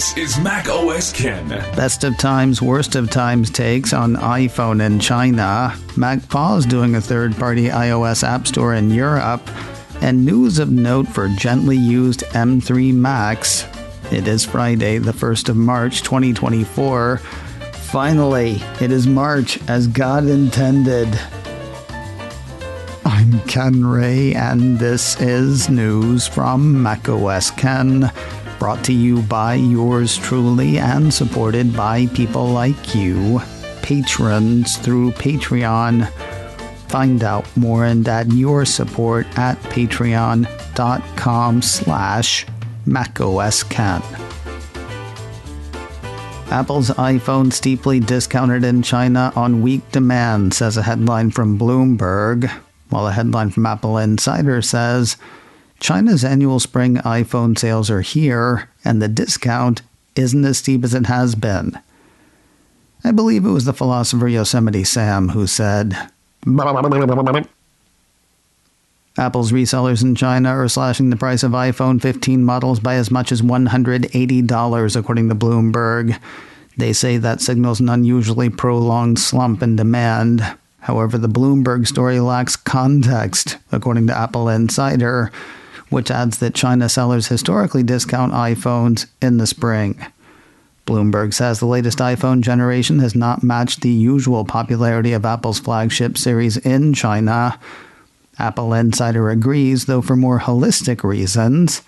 This is Mac OS Ken. Best of times, worst of times takes on iPhone in China. MacPaw is doing a third-party iOS app store in Europe. And news of note for gently used M3 Macs. It is Friday, the 1st of March, 2024. Finally, it is March as God intended. I'm Ken Ray, and this is news from macOS Ken, brought to you by yours truly and supported by people like you, patrons through Patreon. Find out more and add your support at patreon.com/macOSKen. Apple's iPhone steeply discounted in China on weak demand, says a headline from Bloomberg, while a headline from Apple Insider says, China's annual spring iPhone sales are here, and the discount isn't as steep as it has been. I believe it was the philosopher Yosemite Sam who said, Apple's resellers in China are slashing the price of iPhone 15 models by as much as $180, according to Bloomberg. They say that signals an unusually prolonged slump in demand. However, the Bloomberg story lacks context, according to Apple Insider, which adds that China sellers historically discount iPhones in the spring. Bloomberg says the latest iPhone generation has not matched the usual popularity of Apple's flagship series in China. Apple Insider agrees, though for more holistic reasons.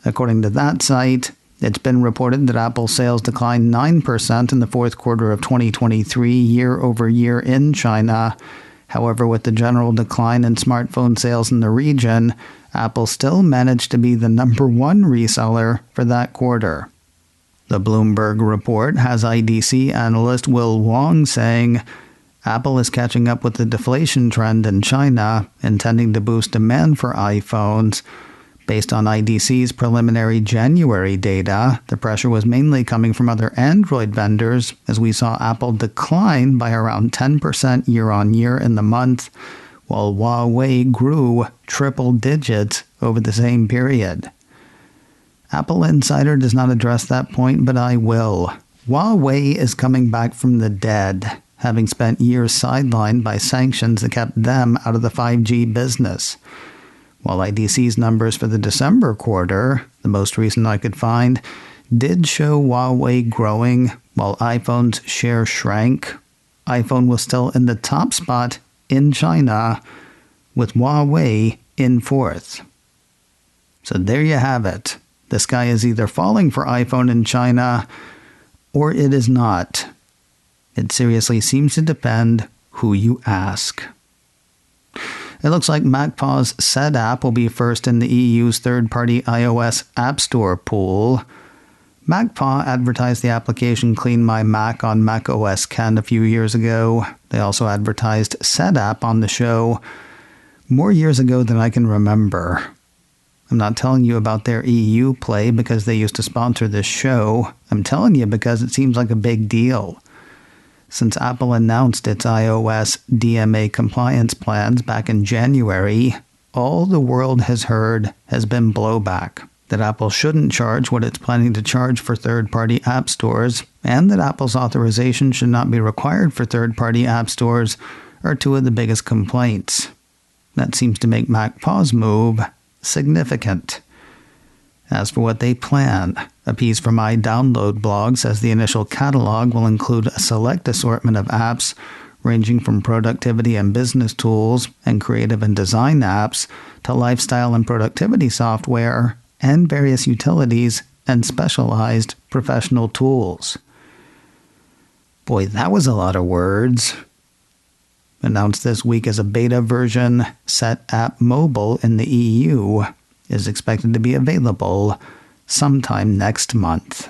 According to that site, it's been reported that Apple sales declined 9% in the fourth quarter of 2023 year-over-year in China. However, with the general decline in smartphone sales in the region, Apple still managed to be the number one reseller for that quarter. The Bloomberg report has IDC analyst Will Wong saying, Apple is catching up with the deflation trend in China, intending to boost demand for iPhones. Based on IDC's preliminary January data, the pressure was mainly coming from other Android vendors, as we saw Apple decline by around 10% year-on-year in the month, while Huawei grew triple digits over the same period. Apple Insider does not address that point, but I will. Huawei is coming back from the dead, having spent years sidelined by sanctions that kept them out of the 5G business. While IDC's numbers for the December quarter, the most recent I could find, did show Huawei growing while iPhone's share shrank, iPhone was still in the top spot in China, with Huawei in fourth. So there you have it. The sky is either falling for iPhone in China, or it is not. It seriously seems to depend who you ask. It looks like MacPaw's Setapp will be first in the EU's third-party iOS App Store pool. MacPaw advertised the application Clean My Mac on macOS Ken a few years ago. They also advertised Setapp on the show more years ago than I can remember. I'm not telling you about their EU play because they used to sponsor this show. I'm telling you because it seems like a big deal. Since Apple announced its iOS DMA compliance plans back in January, all the world has heard has been blowback. That Apple shouldn't charge what it's planning to charge for third-party app stores, and that Apple's authorization should not be required for third-party app stores are two of the biggest complaints. That seems to make MacPaw's move significant. As for what they plan, a piece from iDownload blog says the initial catalog will include a select assortment of apps ranging from productivity and business tools and creative and design apps to lifestyle and productivity software and various utilities and specialized professional tools. Boy, that was a lot of words. Announced this week as a beta version, Setapp Mobile in the EU is expected to be available sometime next month.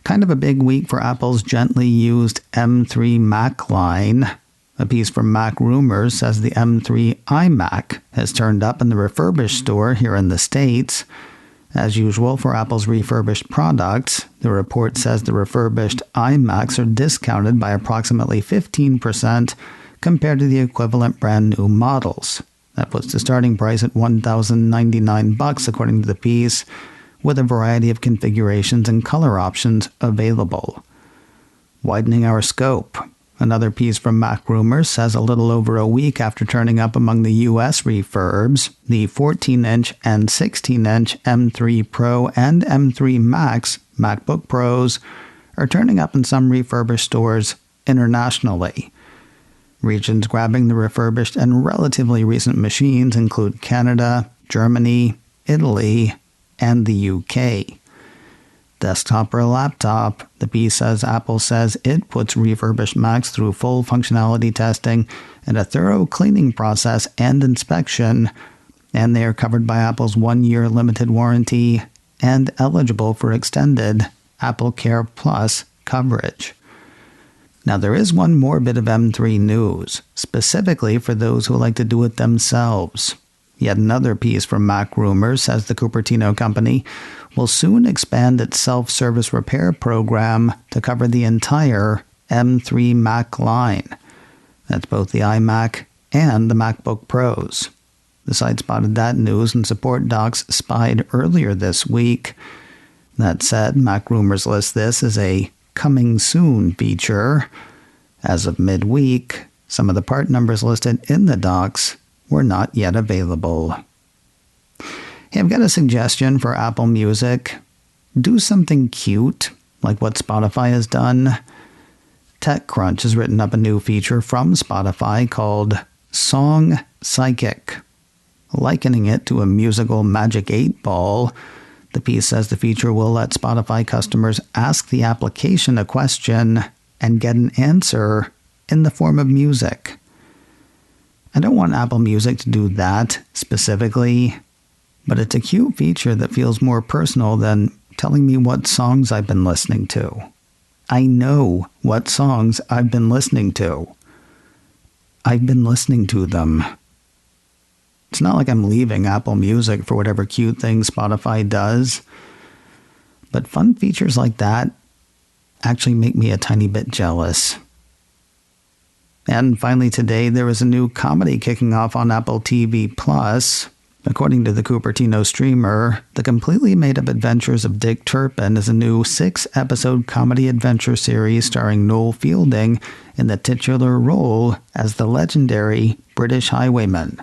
Kind of a big week for Apple's gently used M3 Mac line. A piece from Mac Rumors says the M3 iMac has turned up in the Refurbished store here in the States. As usual for Apple's refurbished products, the report says the refurbished iMacs are discounted by approximately 15% compared to the equivalent brand new models. That puts the starting price at $1,099 according to the piece, with a variety of configurations and color options available. Widening our scope. Another piece from Mac Rumors says a little over a week after turning up among the U.S. refurbs, the 14-inch and 16-inch M3 Pro and M3 Max MacBook Pros are turning up in some refurbished stores internationally. Regions grabbing the refurbished and relatively recent machines include Canada, Germany, Italy, and the UK. Desktop or laptop, the piece says Apple says it puts refurbished Macs through full functionality testing and a thorough cleaning process and inspection, and they are covered by Apple's 1-year limited warranty and eligible for extended Apple Care Plus coverage. Now, there is one more bit of M3 news, specifically for those who like to do it themselves. Yet another piece from Mac Rumors says the Cupertino company will soon expand its self-service repair program to cover the entire M3 Mac line. That's both the iMac and the MacBook Pros. The site spotted that news and support docs spied earlier this week. That said, Mac Rumors lists this as a coming soon feature. As of midweek, some of the part numbers listed in the docs were not yet available. Hey, I've got a suggestion for Apple Music. Do something cute, like what Spotify has done. TechCrunch has written up a new feature from Spotify called Song Psychic. Likening it to a musical Magic 8-Ball, the piece says the feature will let Spotify customers ask the application a question and get an answer in the form of music. I don't want Apple Music to do that specifically, but it's a cute feature that feels more personal than telling me what songs I've been listening to. I know what songs I've been listening to. I've been listening to them. It's not like I'm leaving Apple Music for whatever cute thing Spotify does, but fun features like that actually make me a tiny bit jealous. And finally today, there is a new comedy kicking off on Apple TV+. According to the Cupertino streamer, The Completely Made-Up Adventures of Dick Turpin is a new 6-episode comedy adventure series starring Noel Fielding in the titular role as the legendary British highwayman,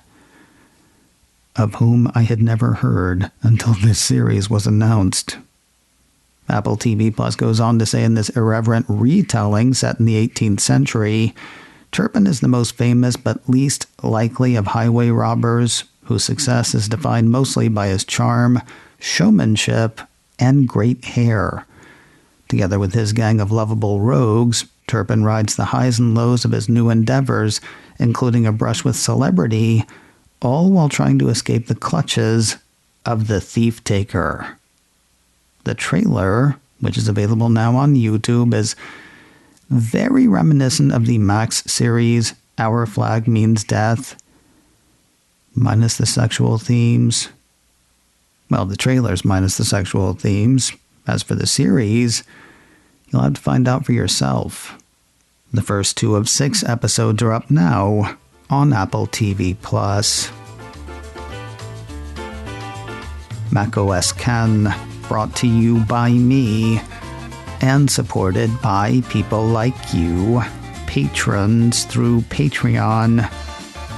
of whom I had never heard until this series was announced. Apple TV Plus goes on to say in this irreverent retelling set in the 18th century, Turpin is the most famous but least likely of highway robbers, whose success is defined mostly by his charm, showmanship, and great hair. Together with his gang of lovable rogues, Turpin rides the highs and lows of his new endeavors, including a brush with celebrity, all while trying to escape the clutches of the thief-taker. The trailer, which is available now on YouTube, is very reminiscent of the Max series Our Flag Means Death, minus the sexual themes. Well, the trailer's minus the sexual themes. As for the series, you'll have to find out for yourself. The first 2 of 6 episodes are up now on Apple TV+. macOS Ken, brought to you by me and supported by people like you, patrons through Patreon.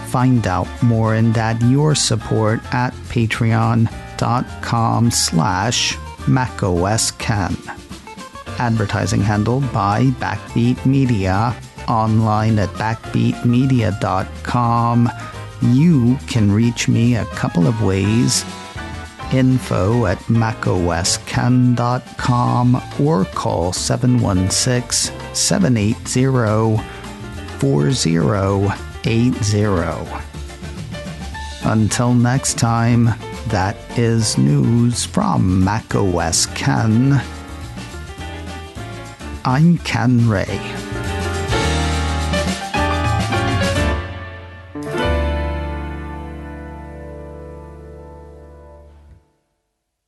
Find out more and add your support at patreon.com/macOSKen. Advertising handled by Backbeat Media, online at backbeatmedia.com. You can reach me a couple of ways. Info at macosken.com or call 716-780-4080. Until next time, that is news from macOS Ken. I'm Ken Ray.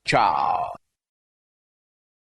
Ciao.